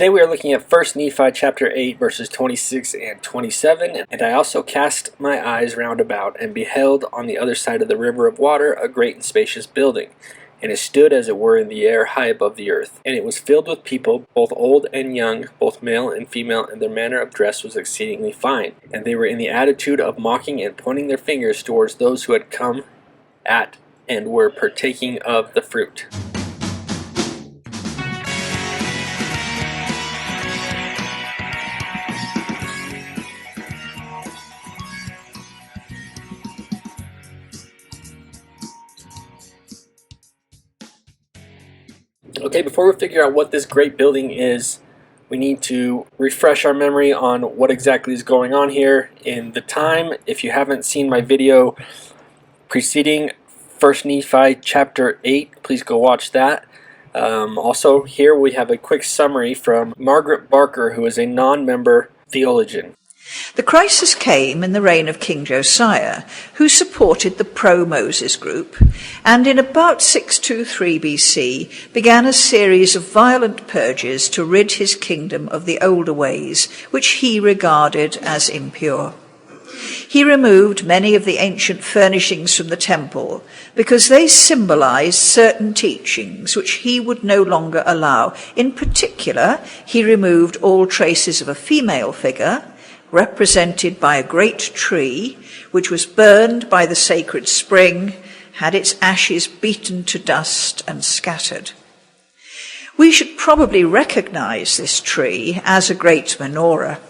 Today we are looking at 1 Nephi chapter 8 verses 26 and 27. And I also cast my eyes round about, and beheld on the other side of the river of water a great and spacious building. And it stood as it were in the air, high above the earth. And it was filled with people, both old and young, both male and female, and their manner of dress was exceedingly fine. And they were in the attitude of mocking and pointing their fingers towards those who had come at and were partaking of the fruit. Okay, before we figure out what this great building is, we need to refresh our memory on what exactly is going on here in the time. If you haven't seen my video preceding 1 Nephi chapter 8, please go watch that. Also, here we have a quick summary from Margaret Barker, who is a non-member theologian. The crisis came in the reign of King Josiah, who supported the pro-Moses group, and in about 623 BC began a series of violent purges to rid his kingdom of the older ways, which he regarded as impure. He removed many of the ancient furnishings from the temple because they symbolized certain teachings which he would no longer allow. In particular, he removed all traces of a female figure, represented by a great tree, which was burned by the sacred spring, had its ashes beaten to dust and scattered. We should probably recognize this tree as a great menorah.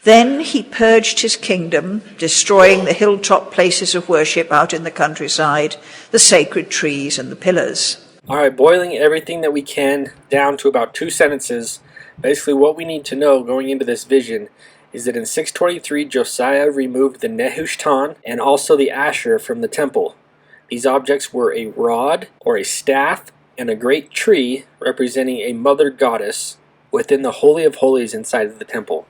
Then he purged his kingdom, destroying the hilltop places of worship out in the countryside, the sacred trees and the pillars. All right, boiling everything that we can down to about 2 sentences, basically what we need to know going into this vision is that in 623 Josiah removed the Nehushtan and also the Asher from the temple. These objects were a rod or a staff and a great tree representing a mother goddess within the Holy of Holies inside of the temple.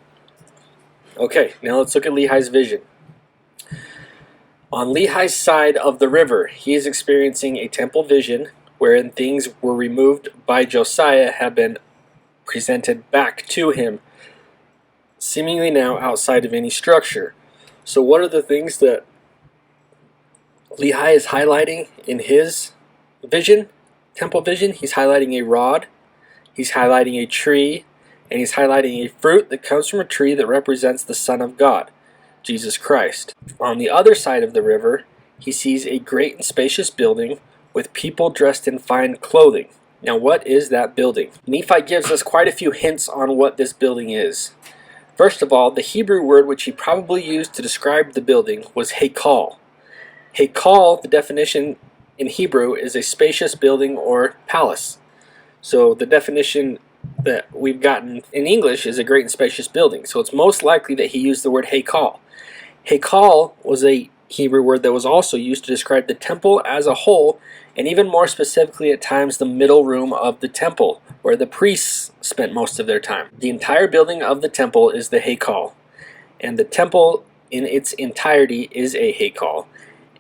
Okay, now let's look at Lehi's vision. On Lehi's side of the river, he is experiencing a temple vision wherein things were removed by Josiah have been presented back to him, seemingly now outside of any structure. So what are the things that Lehi is highlighting in his vision, temple vision? He's highlighting a rod, he's highlighting a tree, and he's highlighting a fruit that comes from a tree that represents the Son of God, Jesus Christ. On the other side of the river, he sees a great and spacious building with people dressed in fine clothing. Now what is that building? Nephi gives us quite a few hints on what this building is. First of all, the Hebrew word which he probably used to describe the building was Hekal. Hekal, the definition in Hebrew, is a spacious building or palace. So the definition that we've gotten in English is a great and spacious building. So it's most likely that he used the word Hekal. Hekal was a Hebrew word that was also used to describe the temple as a whole, and even more specifically at times the middle room of the temple, where the priests spent most of their time. The entire building of the temple is the Hekal, and the temple in its entirety is a Hekal,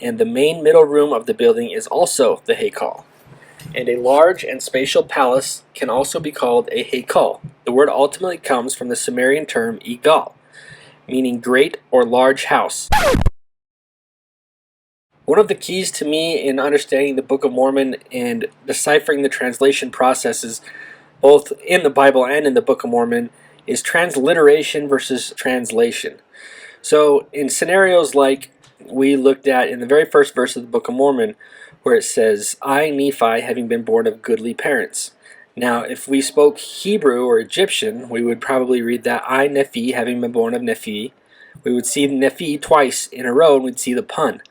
and the main middle room of the building is also the Hekal. And a large and spatial palace can also be called a Hekal. The word ultimately comes from the Sumerian term Igal, meaning great or large house. One of the keys to me in understanding the Book of Mormon and deciphering the translation processes, both in the Bible and in the Book of Mormon, is transliteration versus translation. So in scenarios like we looked at in the very first verse of the Book of Mormon, where it says, I, Nephi, having been born of goodly parents. Now, if we spoke Hebrew or Egyptian, we would probably read that, I, Nephi, having been born of Nephi. We would see Nephi twice in a row, and we'd see the pun.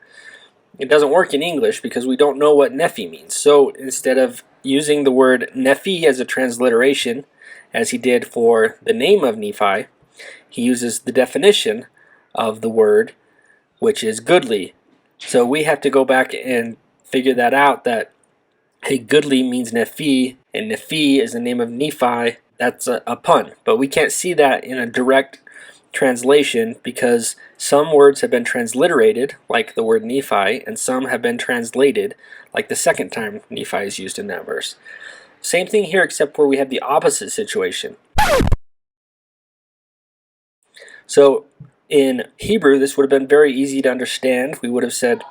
It doesn't work in English because we don't know what Nephi means. So instead of using the word Nephi as a transliteration, as he did for the name of Nephi, he uses the definition of the word, which is goodly. So we have to go back and figure that out, that hey, goodly means Nephi, and Nephi is the name of Nephi. That's a pun. But we can't see that in a direct translation because some words have been transliterated, like the word Nephi, and some have been translated, like the second time Nephi is used in that verse. Same thing here, except where we have the opposite situation. So in Hebrew, this would have been very easy to understand. We would have said,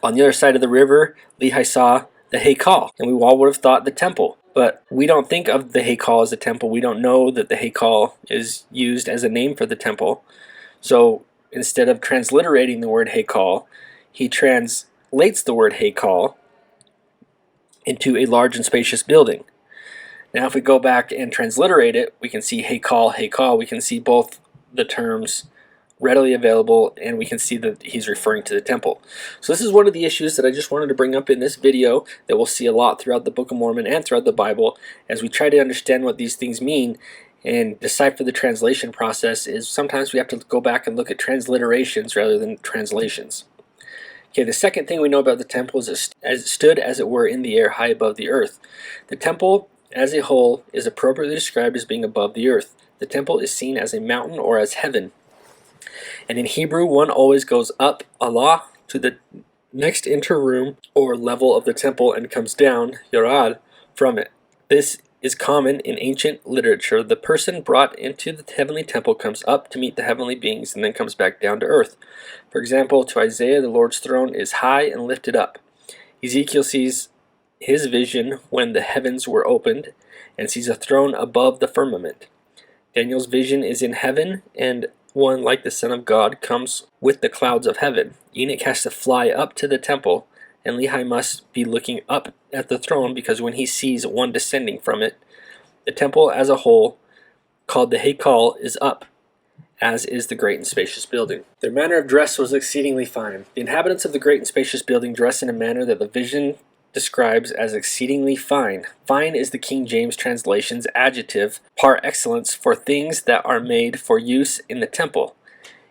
on the other side of the river, Lehis saw the Heikal, and we all would have thought the temple. But we don't think of the Heikal as a temple. We don't know that the Heikal is used as a name for the temple. So instead of transliterating the word Heikal, he translates the word Heikal into a large and spacious building. Now if we go back and transliterate it, we can see Heikal, Heikal. We can see both the terms readily available, and we can see that he's referring to the temple. So this is one of the issues that I just wanted to bring up in this video that we'll see a lot throughout the Book of Mormon and throughout the Bible as we try to understand what these things mean and decipher the translation process. Is sometimes we have to go back and look at transliterations rather than translations. Okay, the second thing we know about the temple is it stood as it were in the air high above the earth. The temple as a whole is appropriately described as being above the earth. The temple is seen as a mountain or as heaven. And in Hebrew, one always goes up, Allah, to the next interroom or level of the temple and comes down, Yorad, from it. This is common in ancient literature. The person brought into the heavenly temple comes up to meet the heavenly beings and then comes back down to earth. For example, to Isaiah, the Lord's throne is high and lifted up. Ezekiel sees his vision when the heavens were opened and sees a throne above the firmament. Daniel's vision is in heaven, and one like the Son of God comes with the clouds of heaven. Enoch has to fly up to the temple, and Lehi must be looking up at the throne because when he sees one descending from it, the temple as a whole, called the Heikal, is up, as is the Great and Spacious Building. Their manner of dress was exceedingly fine. The inhabitants of the Great and Spacious Building dress in a manner that the vision describes as exceedingly fine. Fine is the King James translation's adjective par excellence for things that are made for use in the temple.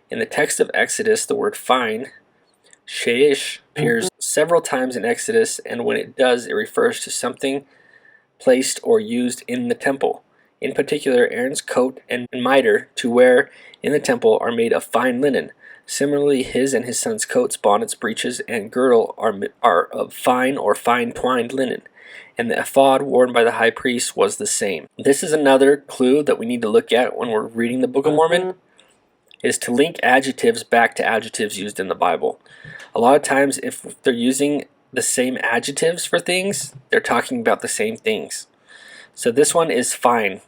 In the text of Exodus, the word fine, sheish, appears several times in Exodus, and when it does, it refers to something placed or used in the temple. In particular, Aaron's coat and mitre to wear in the temple are made of fine linen. Similarly, his and his son's coats, bonnets, breeches, and girdle are of fine or fine twined linen, and the ephod worn by the high priest was the same. This is another clue that we need to look at when we're reading the Book of Mormon, is to link adjectives back to adjectives used in the Bible. A lot of times, if they're using the same adjectives for things, they're talking about the same things. So this one is fine.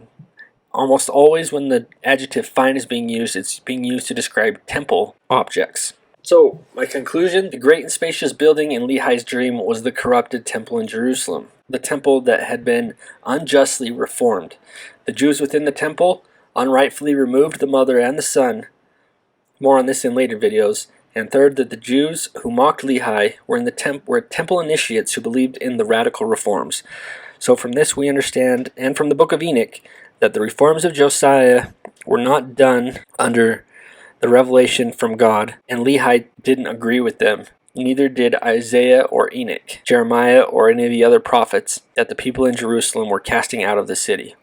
Almost always when the adjective fine is being used, it's being used to describe temple objects. So, my conclusion, the Great and Spacious Building in Lehi's dream was the corrupted temple in Jerusalem, the temple that had been unjustly reformed. The Jews within the temple unrightfully removed the mother and the son. More on this in later videos. And third, that the Jews who mocked Lehi were temple initiates who believed in the radical reforms. So from this we understand, and from the Book of Enoch, that the reforms of Josiah were not done under the revelation from God, and Lehi didn't agree with them. Neither did Isaiah or Enoch, Jeremiah, or any of the other prophets that the people in Jerusalem were casting out of the city.